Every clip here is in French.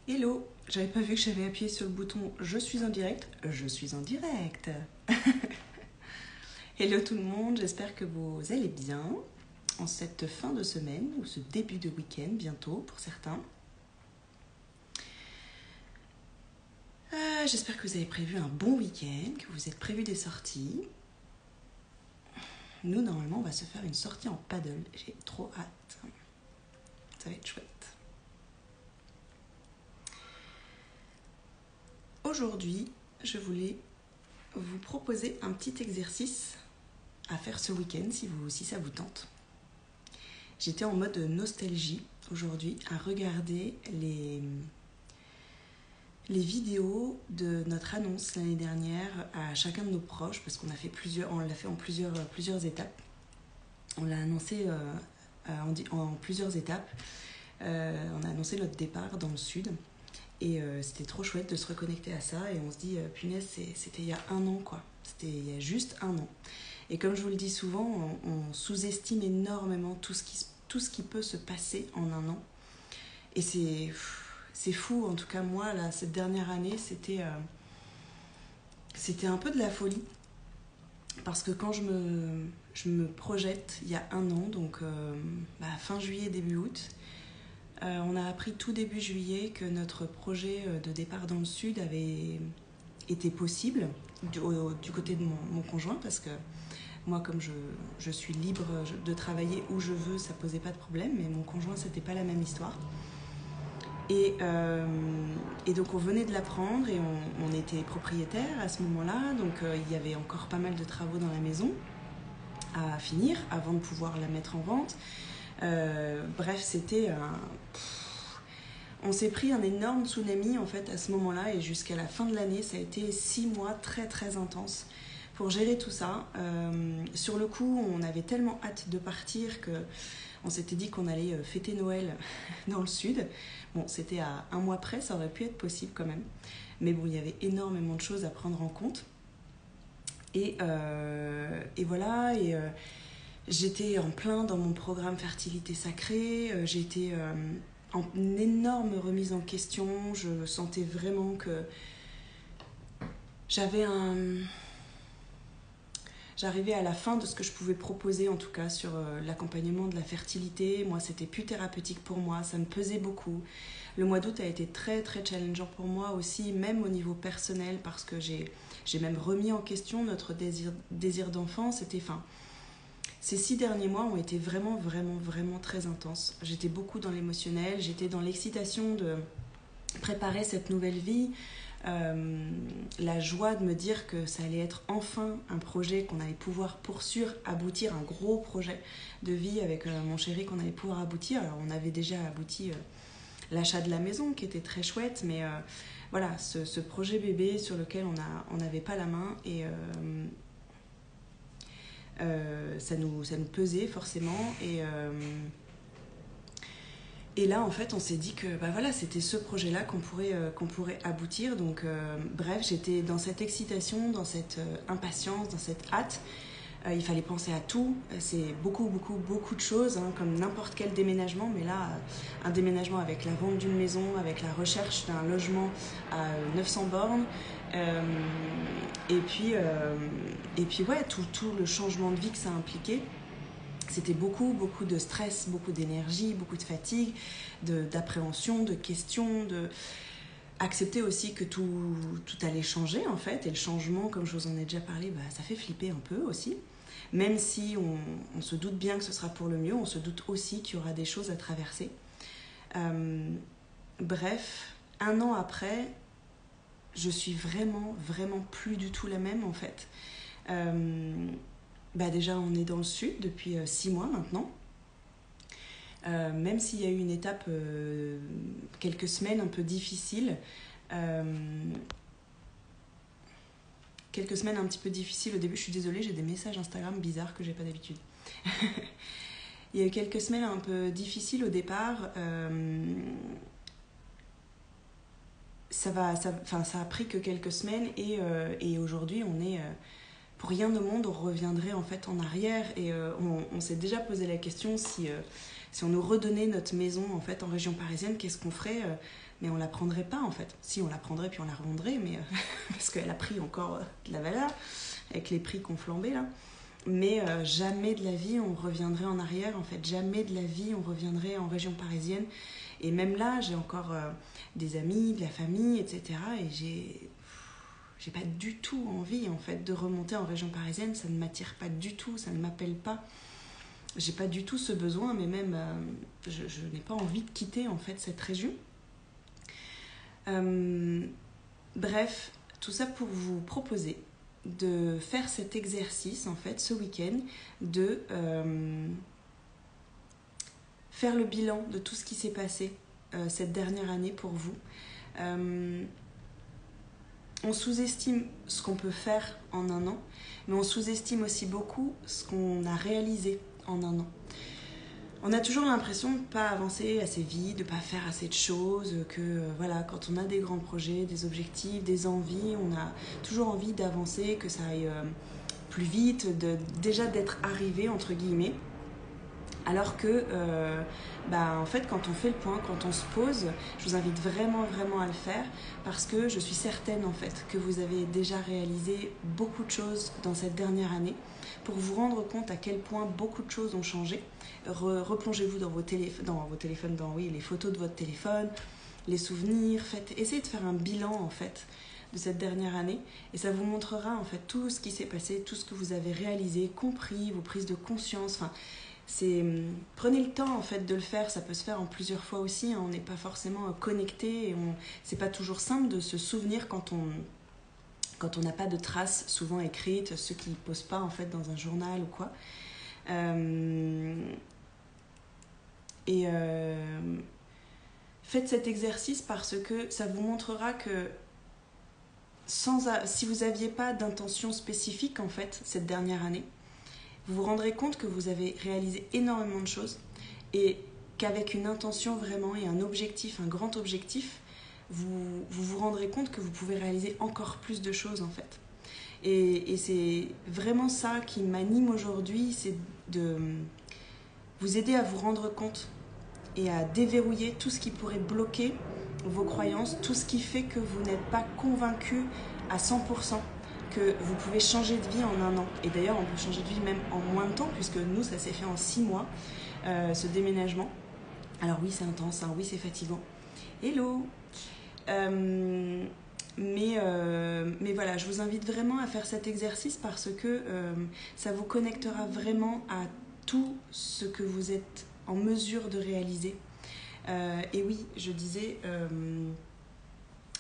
Hello, j'avais pas vu que j'avais appuyé sur le bouton je suis en direct. Je suis en direct. Hello tout le monde, j'espère que vous allez bien en cette fin de semaine ou ce début de week-end bientôt pour certains. J'espère que vous avez prévu un bon week-end, que vous êtes prévu des sorties. Nous, normalement, on va se faire une sortie en paddle. J'ai trop hâte. Ça va être chouette. Aujourd'hui, je voulais vous proposer un petit exercice à faire ce week-end si ça vous tente. J'étais en mode nostalgie aujourd'hui à regarder les vidéos de notre annonce l'année dernière à chacun de nos proches parce qu'on l'a fait en plusieurs étapes. On l'a annoncé en plusieurs étapes. On a annoncé notre départ dans le sud. Et c'était trop chouette de se reconnecter à ça. Et on se dit, punaise, c'était il y a un an, quoi. C'était il y a juste un an. Et comme je vous le dis souvent, on sous-estime énormément tout ce qui peut se passer en un an. Et c'est fou. En tout cas, moi, là, cette dernière année, c'était un peu de la folie. Parce que quand je me projette il y a un an, donc fin juillet, début août, on a appris tout début juillet que notre projet de départ dans le sud avait été possible du côté de mon conjoint, parce que moi, comme je suis libre de travailler où je veux, ça posait pas de problème, mais mon conjoint, c'était pas la même histoire. Et donc on venait de l'apprendre et on était propriétaire à ce moment-là, donc il y avait encore pas mal de travaux dans la maison à finir avant de pouvoir la mettre en vente. Bref, c'était on s'est pris un énorme tsunami en fait à ce moment-là, et jusqu'à la fin de l'année, ça a été 6 mois très très intenses pour gérer tout ça. Sur le coup, on avait tellement hâte de partir que on s'était dit qu'on allait fêter Noël dans le sud. Bon, c'était à un mois près, ça aurait pu être possible quand même. Mais bon, il y avait énormément de choses à prendre en compte. Et voilà, j'étais en plein dans mon programme Fertilité Sacrée. J'étais en énorme remise en question. Je sentais vraiment que j'arrivais à la fin de ce que je pouvais proposer, en tout cas sur l'accompagnement de la fertilité. Moi, c'était plus thérapeutique pour moi, ça me pesait beaucoup. Le mois d'août a été très très challengeant pour moi aussi, même au niveau personnel, parce que j'ai même remis en question notre désir d'enfant. Ces 6 derniers mois ont été vraiment vraiment vraiment très intenses. J'étais beaucoup dans l'émotionnel, j'étais dans l'excitation de préparer cette nouvelle vie. La joie de me dire que ça allait être enfin un projet qu'on allait pouvoir aboutir, un gros projet de vie avec mon chéri qu'on allait pouvoir aboutir. Alors on avait déjà abouti l'achat de la maison qui était très chouette, mais voilà, ce projet bébé sur lequel on n'avait pas la main, et ça nous pesait forcément. Et là, en fait, on s'est dit que voilà, c'était ce projet-là qu'on pourrait aboutir. Donc, bref, j'étais dans cette excitation, dans cette impatience, dans cette hâte. Il fallait penser à tout. C'est beaucoup, beaucoup, beaucoup de choses, hein, comme n'importe quel déménagement. Mais là, un déménagement avec la vente d'une maison, avec la recherche d'un logement à 900 bornes. Et puis ouais, tout le changement de vie que ça impliquait. C'était beaucoup, beaucoup de stress, beaucoup d'énergie, beaucoup de fatigue, d'appréhension, de questions, accepter aussi que tout allait changer en fait. Et le changement, comme je vous en ai déjà parlé, ça fait flipper un peu aussi. Même si on se doute bien que ce sera pour le mieux, on se doute aussi qu'il y aura des choses à traverser. Bref, un an après, je suis vraiment, vraiment plus du tout la même en fait. Déjà, on est dans le sud depuis 6 mois maintenant. Même s'il y a eu une étape, quelques semaines un peu difficiles, quelques semaines un petit peu difficiles au début. Je suis désolée, j'ai des messages Instagram bizarres que j'ai pas d'habitude. Il y a eu quelques semaines un peu difficiles au départ. Ça a pris que quelques semaines, et aujourd'hui on est... pour rien au monde, on reviendrait en fait en arrière, et on s'est déjà posé la question si on nous redonnait notre maison en fait en région parisienne, qu'est-ce qu'on ferait mais on la prendrait pas en fait. Si, on la prendrait puis on la revendrait, mais parce qu'elle a pris encore de la valeur avec les prix qu'on flambait là. Mais jamais de la vie on reviendrait en arrière, en fait. Jamais de la vie on reviendrait en région parisienne. Et même là, j'ai encore des amis, de la famille, etc. Et j'ai pas du tout envie, en fait, de remonter en région parisienne. Ça ne m'attire pas du tout, ça ne m'appelle pas. J'ai pas du tout ce besoin, mais même, je n'ai pas envie de quitter, en fait, cette région. Bref, tout ça pour vous proposer de faire cet exercice, en fait, ce week-end, de faire le bilan de tout ce qui s'est passé cette dernière année pour vous. On sous-estime ce qu'on peut faire en un an, mais on sous-estime aussi beaucoup ce qu'on a réalisé en un an. On a toujours l'impression de ne pas avancer assez vite, de ne pas faire assez de choses, que voilà, quand on a des grands projets, des objectifs, des envies, on a toujours envie d'avancer, que ça aille plus vite, déjà d'être arrivé, entre guillemets. Alors que, en fait, quand on fait le point, quand on se pose, je vous invite vraiment, vraiment à le faire parce que je suis certaine, en fait, que vous avez déjà réalisé beaucoup de choses dans cette dernière année pour vous rendre compte à quel point beaucoup de choses ont changé. Replongez-vous dans vos téléphones, dans les photos de votre téléphone, les souvenirs, essayez de faire un bilan, en fait, de cette dernière année et ça vous montrera, en fait, tout ce qui s'est passé, tout ce que vous avez réalisé, compris, vos prises de conscience, prenez le temps en fait de le faire, ça peut se faire en plusieurs fois aussi, hein. On n'est pas forcément connecté et c'est pas toujours simple de se souvenir quand on n'a pas de traces souvent écrites, ceux qui ne posent pas en fait dans un journal ou quoi. Faites cet exercice parce que ça vous montrera que si vous n'aviez pas d'intention spécifique en fait cette dernière année, vous vous rendrez compte que vous avez réalisé énormément de choses et qu'avec une intention vraiment et un objectif, un grand objectif, vous rendrez compte que vous pouvez réaliser encore plus de choses en fait. Et c'est vraiment ça qui m'anime aujourd'hui, c'est de vous aider à vous rendre compte et à déverrouiller tout ce qui pourrait bloquer vos croyances, tout ce qui fait que vous n'êtes pas convaincu à 100%. Que vous pouvez changer de vie en un an. Et d'ailleurs, on peut changer de vie même en moins de temps, puisque nous, ça s'est fait en 6 mois, ce déménagement. Alors oui, c'est intense, hein, oui, c'est fatigant. Hello mais voilà, je vous invite vraiment à faire cet exercice parce que ça vous connectera vraiment à tout ce que vous êtes en mesure de réaliser. Et oui, je disais,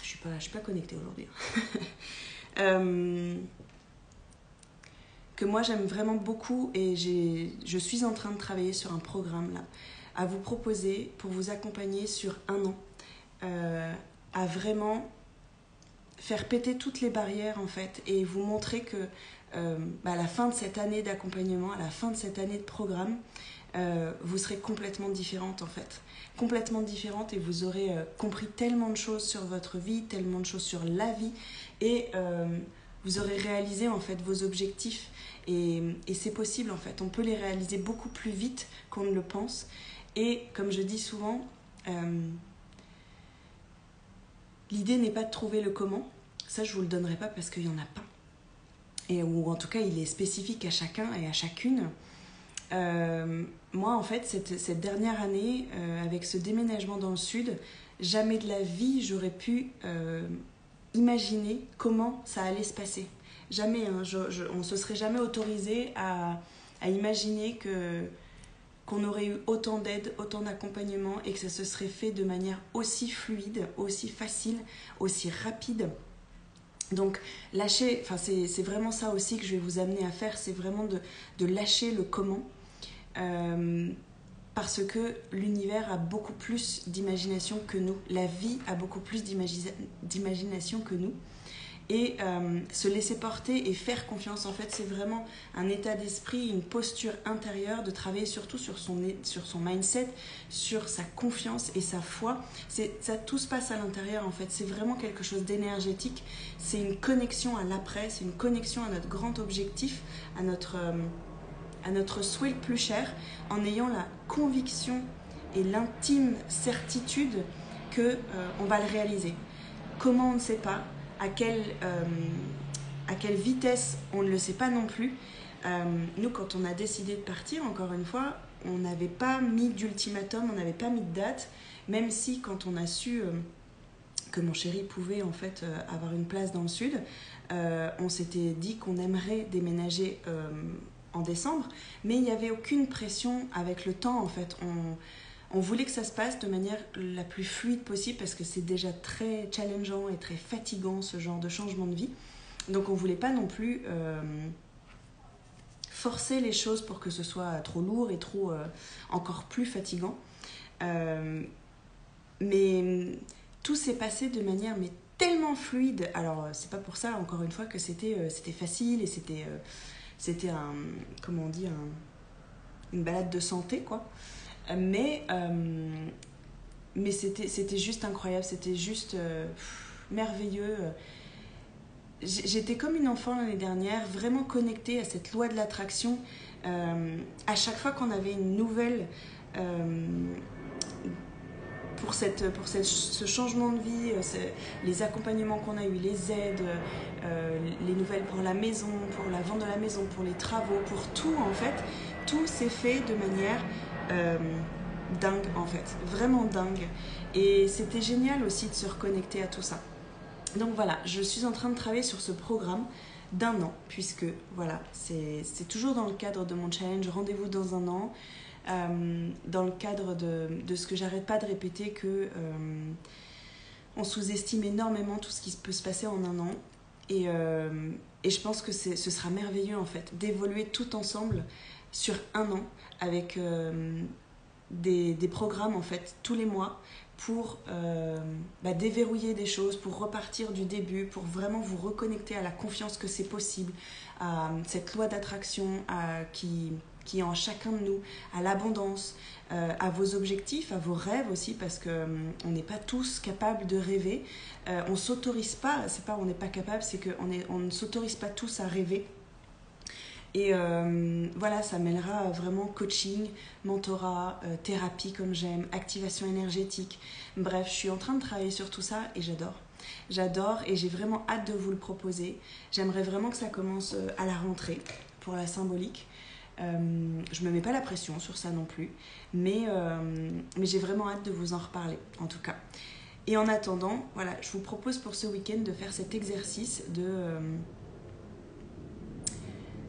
je suis pas connectée aujourd'hui. Que moi j'aime vraiment beaucoup et je suis en train de travailler sur un programme là, à vous proposer pour vous accompagner sur un an, à vraiment faire péter toutes les barrières en fait et vous montrer que à la fin de cette année d'accompagnement, à la fin de cette année de programme, vous serez complètement différente en fait, complètement différente et vous aurez compris tellement de choses sur votre vie, tellement de choses sur la vie et vous aurez réalisé en fait vos objectifs et c'est possible en fait, on peut les réaliser beaucoup plus vite qu'on ne le pense et comme je dis souvent, l'idée n'est pas de trouver le comment, ça je vous le donnerai pas parce qu'il y en a pas ou en tout cas il est spécifique à chacun et à chacune. Moi en fait cette dernière année avec ce déménagement dans le sud, jamais de la vie j'aurais pu imaginer comment ça allait se passer. Jamais, hein, on ne se serait jamais autorisé à imaginer qu'on aurait eu autant d'aide, autant d'accompagnement et que ça se serait fait de manière aussi fluide, aussi facile, aussi rapide. Donc lâcher, c'est vraiment ça aussi que je vais vous amener à faire, c'est vraiment de lâcher le comment. Parce que l'univers a beaucoup plus d'imagination que nous, la vie a beaucoup plus d'imagination que nous et se laisser porter et faire confiance en fait c'est vraiment un état d'esprit, une posture intérieure, de travailler surtout sur son mindset, sur sa confiance et sa foi, ça tout se passe à l'intérieur en fait, c'est vraiment quelque chose d'énergétique, c'est une connexion à l'après, c'est une connexion à notre grand objectif, à notre souhait le plus cher, en ayant la conviction et l'intime certitude que on va le réaliser. Comment, on ne sait pas. À quelle vitesse, on ne le sait pas non plus. Nous, quand on a décidé de partir, encore une fois, on n'avait pas mis d'ultimatum, on n'avait pas mis de date, même si quand on a su que mon chéri pouvait en fait avoir une place dans le sud, on s'était dit qu'on aimerait déménager en décembre, mais il n'y avait aucune pression avec le temps en fait. On voulait que ça se passe de manière la plus fluide possible parce que c'est déjà très challengeant et très fatigant ce genre de changement de vie. Donc on ne voulait pas non plus forcer les choses pour que ce soit trop lourd et trop encore plus fatigant. Mais tout s'est passé de manière tellement fluide. Alors c'est pas pour ça encore une fois que c'était facile et c'était comment on dit, une balade de santé quoi. Mais c'était juste incroyable, c'était juste merveilleux. J'étais comme une enfant l'année dernière, vraiment connectée à cette loi de l'attraction. À chaque fois qu'on avait une nouvelle pour ce changement de vie, les accompagnements qu'on a eus, les aides, les nouvelles pour la maison, pour la vente de la maison, pour les travaux, pour tout en fait, tout s'est fait de manière dingue en fait, vraiment dingue. Et c'était génial aussi de se reconnecter à tout ça. Donc voilà, je suis en train de travailler sur ce programme d'1 an, puisque voilà, c'est toujours dans le cadre de mon challenge Rendez-vous dans 1 an, dans le cadre de ce que j'arrête pas de répéter, que on sous-estime énormément tout ce qui peut se passer en 1 an. Et je pense que ce sera merveilleux en fait, d'évoluer tout ensemble sur 1 an avec des programmes en fait tous les mois pour déverrouiller des choses, pour repartir du début, pour vraiment vous reconnecter à la confiance que c'est possible, à cette loi d'attraction qui est en chacun de nous, à l'abondance, à vos objectifs, à vos rêves aussi, parce qu'on n'est pas tous capables de rêver. On s'autorise pas, c'est pas on n'est pas capable, c'est qu'on ne s'autorise pas tous à rêver. Et voilà, ça mêlera vraiment coaching, mentorat, thérapie comme j'aime, activation énergétique. Bref, je suis en train de travailler sur tout ça et j'adore. J'adore et j'ai vraiment hâte de vous le proposer. J'aimerais vraiment que ça commence à la rentrée pour la symbolique. Je me mets pas la pression sur ça non plus, mais j'ai vraiment hâte de vous en reparler en tout cas. Et en attendant, voilà, je vous propose pour ce week-end de faire cet exercice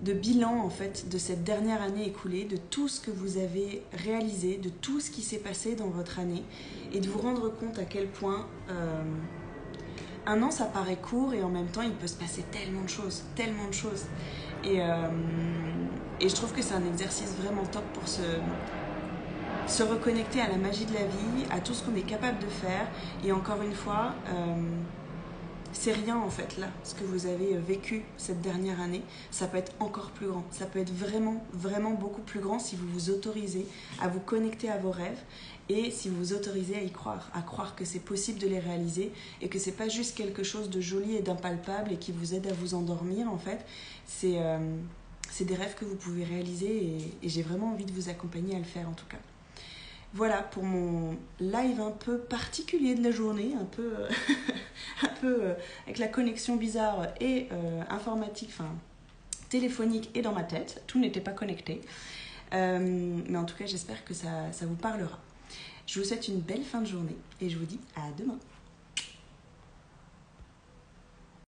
de bilan en fait de cette dernière année écoulée, de tout ce que vous avez réalisé, de tout ce qui s'est passé dans votre année et de vous rendre compte à quel point 1 an ça paraît court et en même temps il peut se passer tellement de choses. Et je trouve que c'est un exercice vraiment top pour se reconnecter à la magie de la vie, à tout ce qu'on est capable de faire. Et encore une fois, c'est rien en fait là, ce que vous avez vécu cette dernière année, ça peut être encore plus grand, ça peut être vraiment, vraiment beaucoup plus grand si vous vous autorisez à vous connecter à vos rêves et si vous vous autorisez à y croire, à croire que c'est possible de les réaliser et que c'est pas juste quelque chose de joli et d'impalpable et qui vous aide à vous endormir en fait, c'est des rêves que vous pouvez réaliser et j'ai vraiment envie de vous accompagner à le faire en tout cas. Voilà pour mon live un peu particulier de la journée, un peu avec la connexion bizarre et informatique, enfin téléphonique et dans ma tête. Tout n'était pas connecté. Mais en tout cas, j'espère que ça vous parlera. Je vous souhaite une belle fin de journée et je vous dis à demain.